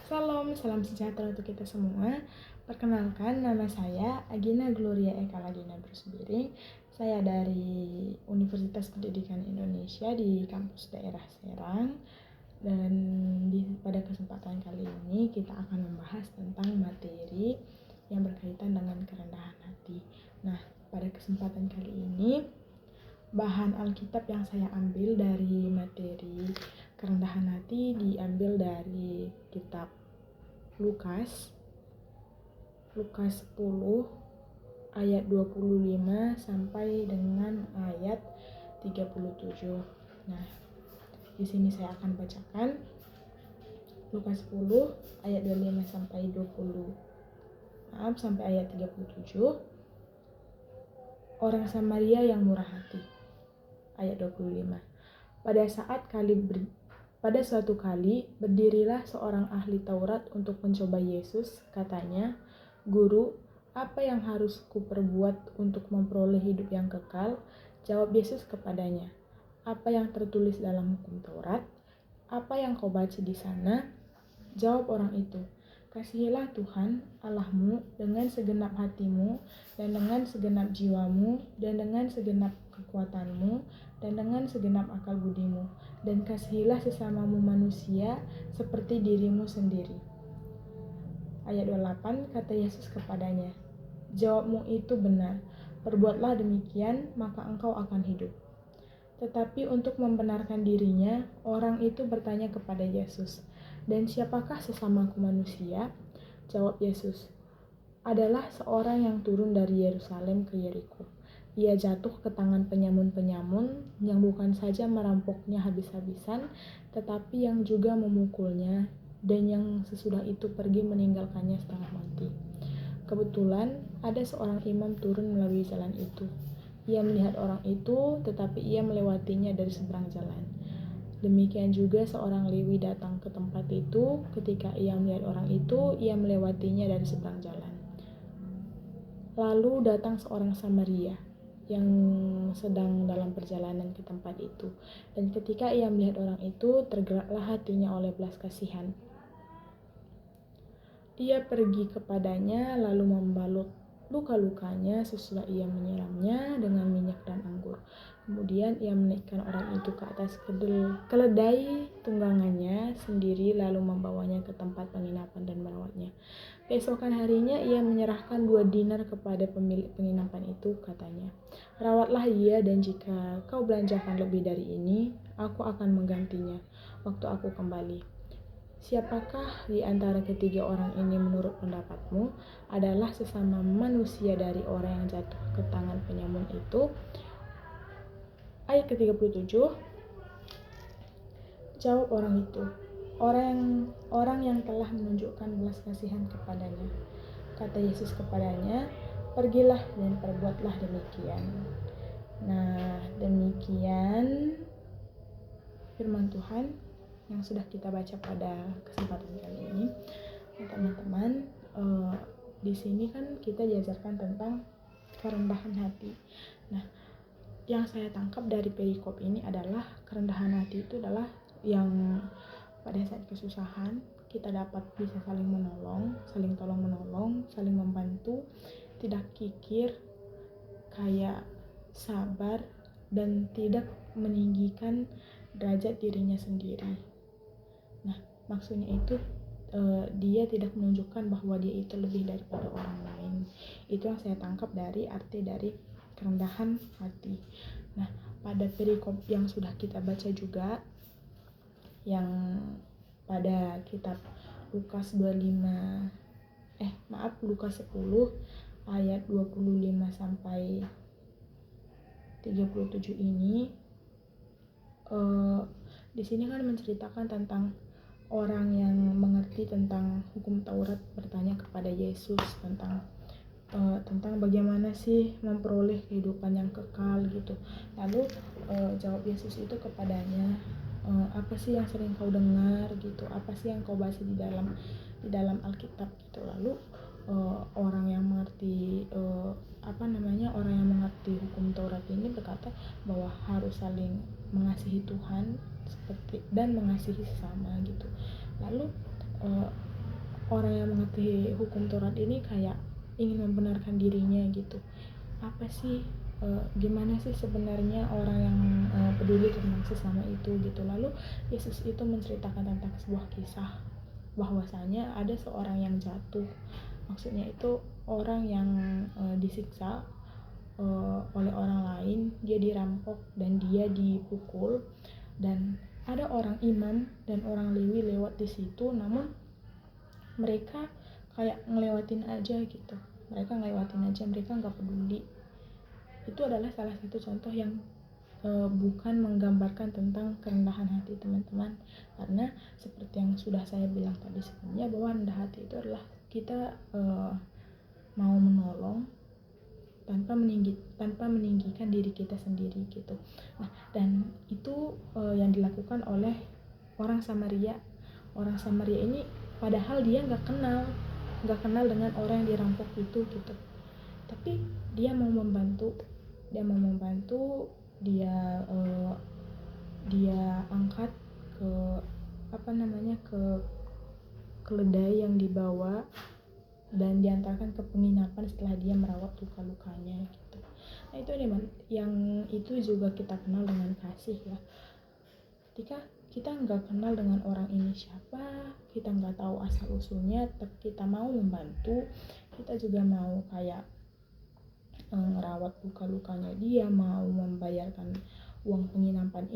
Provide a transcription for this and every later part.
Salam sejahtera untuk kita semua. Perkenalkan, nama saya Agina Gloria Eka Ladina Brusbiring. Saya dari Universitas Pendidikan Indonesia di kampus daerah Serang. Dan pada kesempatan kali ini kita akan membahas tentang materi yang berkaitan dengan kerendahan hati. Nah, pada kesempatan kali ini bahan Alkitab yang saya ambil dari materi kerendahan hati diambil dari kitab Lukas 10 ayat 25 sampai dengan ayat 37. Nah, di sini saya akan bacakan Lukas 10 ayat 25 sampai ayat 37. Orang Samaria yang murah hati. Ayat 25. Pada suatu kali berdirilah seorang ahli Taurat untuk mencoba Yesus. Katanya, "Guru, apa yang harus kuperbuat untuk memperoleh hidup yang kekal?" Jawab Yesus kepadanya, "Apa yang tertulis dalam hukum Taurat? Apa yang kau baca di sana?" Jawab orang itu, "Kasihilah Tuhan Allahmu dengan segenap hatimu, dan dengan segenap jiwamu, dan dengan segenap kekuatanmu, dan dengan segenap akal budimu, dan kasihilah sesamamu manusia seperti dirimu sendiri." Ayat 28, kata Yesus kepadanya, "Jawabmu itu benar, perbuatlah demikian, maka engkau akan hidup." Tetapi untuk membenarkan dirinya, orang itu bertanya kepada Yesus, "Dan siapakah sesamaku manusia?" Jawab Yesus, "Adalah seorang yang turun dari Yerusalem ke Yeriko. Ia jatuh ke tangan penyamun-penyamun yang bukan saja merampoknya habis-habisan, tetapi yang juga memukulnya, dan yang sesudah itu pergi meninggalkannya setengah mati. Kebetulan ada seorang imam turun melalui jalan itu. Ia melihat orang itu, tetapi ia melewatinya dari seberang jalan. Demikian juga seorang Lewi datang ke tempat itu. Ketika ia melihat orang itu, ia melewatinya dari seberang jalan. Lalu datang seorang Samaria yang sedang dalam perjalanan ke tempat itu. Dan ketika ia melihat orang itu, tergeraklah hatinya oleh belas kasihan. Ia pergi kepadanya lalu membalut luka-lukanya sesudah ia menyiramnya dengan minyak dan anggur. Kemudian ia menaikkan orang itu ke atas keledai tunggangannya sendiri lalu membawanya ke tempat penginapan dan merawatnya. Keesokan harinya ia menyerahkan 2 dinar kepada pemilik penginapan itu, katanya, "Rawatlah dia, dan jika kau belanjakan lebih dari ini, aku akan menggantinya waktu aku kembali." Siapakah di antara ketiga orang ini menurut pendapatmu adalah sesama manusia dari orang yang jatuh ke tangan penyamun itu? Ayat ke-37. Jawab orang itu, orang yang telah menunjukkan belas kasihan kepadanya. Kata Yesus kepadanya, "Pergilah dan perbuatlah demikian." Nah, demikian firman Tuhan yang sudah kita baca pada kesempatan kali ini. Nah, teman-teman, di sini kan kita diajarkan tentang kerendahan hati. Nah, yang saya tangkap dari perikop ini adalah kerendahan hati itu adalah yang pada saat kesusahan kita dapat bisa saling menolong, saling tolong menolong, saling membantu, tidak kikir, kayak sabar, dan tidak meninggikan derajat dirinya sendiri. Nah, maksudnya itu dia tidak menunjukkan bahwa dia itu lebih daripada orang lain. Itu yang saya tangkap dari arti dari kerendahan hati. Nah, pada perikop yang sudah kita baca juga, yang pada kitab Lukas 10 ayat 25 sampai 37 ini, di sini kan menceritakan tentang orang yang mengerti tentang hukum Taurat bertanya kepada Yesus tentang bagaimana sih memperoleh kehidupan yang kekal gitu. Lalu jawab Yesus itu kepadanya, "Apa sih yang sering kau dengar gitu? Apa sih yang kau baca di dalam Alkitab gitu?" Lalu orang yang mengerti orang yang mengerti hukum Taurat ini berkata bahwa harus saling mengasihi Tuhan dan mengasihi sesama gitu. Lalu orang yang mengerti hukum Taurat ini kayak ingin membenarkan dirinya gitu. Apa sih gimana sih sebenarnya orang yang peduli tentang sesama itu gitu. Lalu Yesus itu menceritakan tentang sebuah kisah bahwasanya ada seorang yang jatuh. Maksudnya itu orang yang disiksa oleh orang lain, dia dirampok dan dia dipukul, dan ada orang imam dan orang Lewi lewat di situ, namun mereka kayak ngelewatin aja gitu. Mereka nggak peduli. Itu adalah salah satu contoh yang bukan menggambarkan tentang kerendahan hati teman-teman, karena seperti yang sudah saya bilang tadi sebelumnya, bahwa rendah hati itu adalah kita mau menolong tanpa meninggikan diri kita sendiri gitu. Nah, dan itu yang dilakukan oleh orang Samaria. Orang Samaria ini padahal dia nggak kenal dengan orang yang dirampok itu gitu. Tapi dia mau membantu, dia angkat ke ke keledai yang dibawa dan diantarkan ke penginapan setelah dia merawat luka-lukanya gitu. Nah, itu yang itu juga kita kenal dengan kasih ya. Ketika kita nggak kenal dengan orang ini siapa, kita nggak tahu asal usulnya, tapi kita mau membantu, kita juga mau kayak merawat luka-lukanya dia, mau membayarkan uang penginapan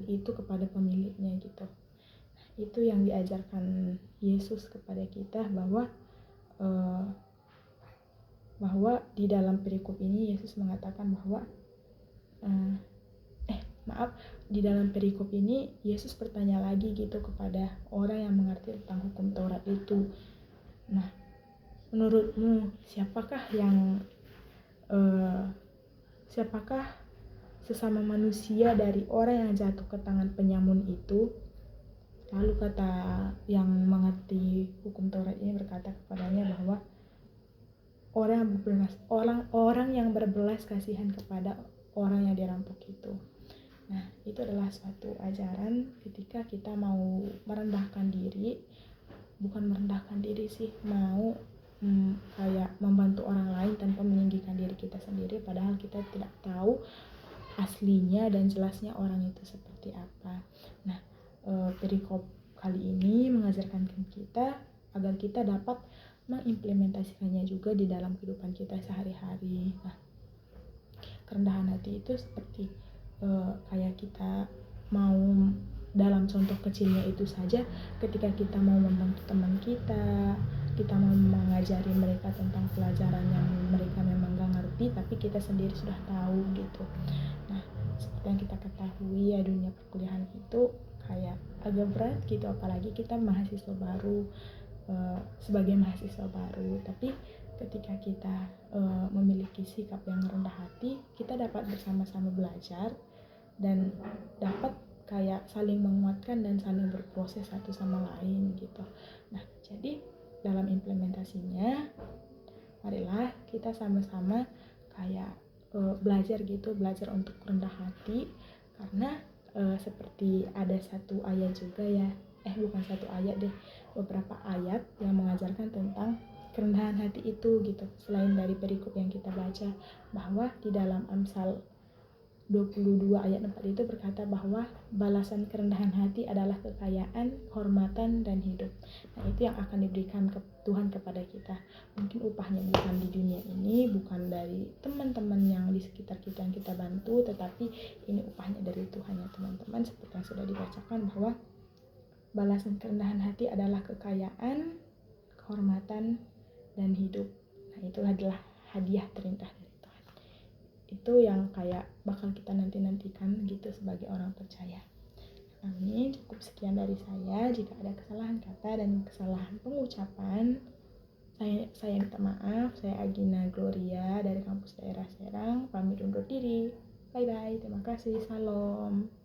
itu kepada pemiliknya gitu. Itu yang diajarkan Yesus kepada kita, bahwa di dalam perikop ini Yesus mengatakan bahwa di dalam perikop ini Yesus bertanya lagi gitu kepada orang yang mengerti tentang hukum Taurat itu. Nah, menurutmu siapakah sesama manusia dari orang yang jatuh ke tangan penyamun itu? Lalu kata yang mengerti hukum Taurat ini berkata kepadanya bahwa orang yang berbelas kasihan kepada orang yang dirampok itu. Nah, itu adalah suatu ajaran ketika kita mau merendahkan diri, bukan merendahkan diri sih, mau kayak membantu orang lain tanpa meninggikan diri kita sendiri, padahal kita tidak tahu aslinya dan jelasnya orang itu seperti apa. Nah, perikop kali ini mengajarkan kita agar kita dapat mengimplementasikannya juga di dalam kehidupan kita sehari-hari. Nah, kerendahan hati itu seperti kayak kita mau, dalam contoh kecilnya itu saja, ketika kita mau membantu teman kita mau mengajari mereka tentang pelajaran yang mereka memang gak ngerti tapi kita sendiri sudah tahu gitu. Nah, seperti yang kita ketahui ya, dunia perkuliahan itu kayak agak berat gitu, apalagi kita mahasiswa baru, sebagai mahasiswa baru. Tapi ketika kita memiliki sikap yang rendah hati, kita dapat bersama-sama belajar dan dapat kayak saling menguatkan dan saling berproses satu sama lain gitu. Nah, jadi dalam implementasinya, marilah kita sama-sama kayak belajar untuk rendah hati, karena seperti ada satu ayat juga ya, bukan satu ayat deh, beberapa ayat yang mengajarkan tentang kerendahan hati itu gitu. Selain dari perikop yang kita baca, bahwa di dalam Amsal 22 ayat 4 itu berkata bahwa balasan kerendahan hati adalah kekayaan, kehormatan, dan hidup. Nah, itu yang akan diberikan Tuhan kepada kita. Mungkin upahnya bukan di dunia ini, bukan dari teman-teman yang di sekitar kita yang kita bantu, tetapi ini upahnya dari Tuhan ya teman-teman. Seperti yang sudah dibacakan bahwa balasan kerendahan hati adalah kekayaan, kehormatan, dan hidup. Nah, itulah adalah hadiah terindah dari Tuhan. Itu yang kayak bakal kita nantikan gitu sebagai orang percaya. Amin. Cukup sekian dari saya. Jika ada kesalahan kata dan kesalahan pengucapan, saya minta maaf. Saya Agina Gloria dari kampus daerah Serang, pamit undur diri. Bye bye. Terima kasih. Salam.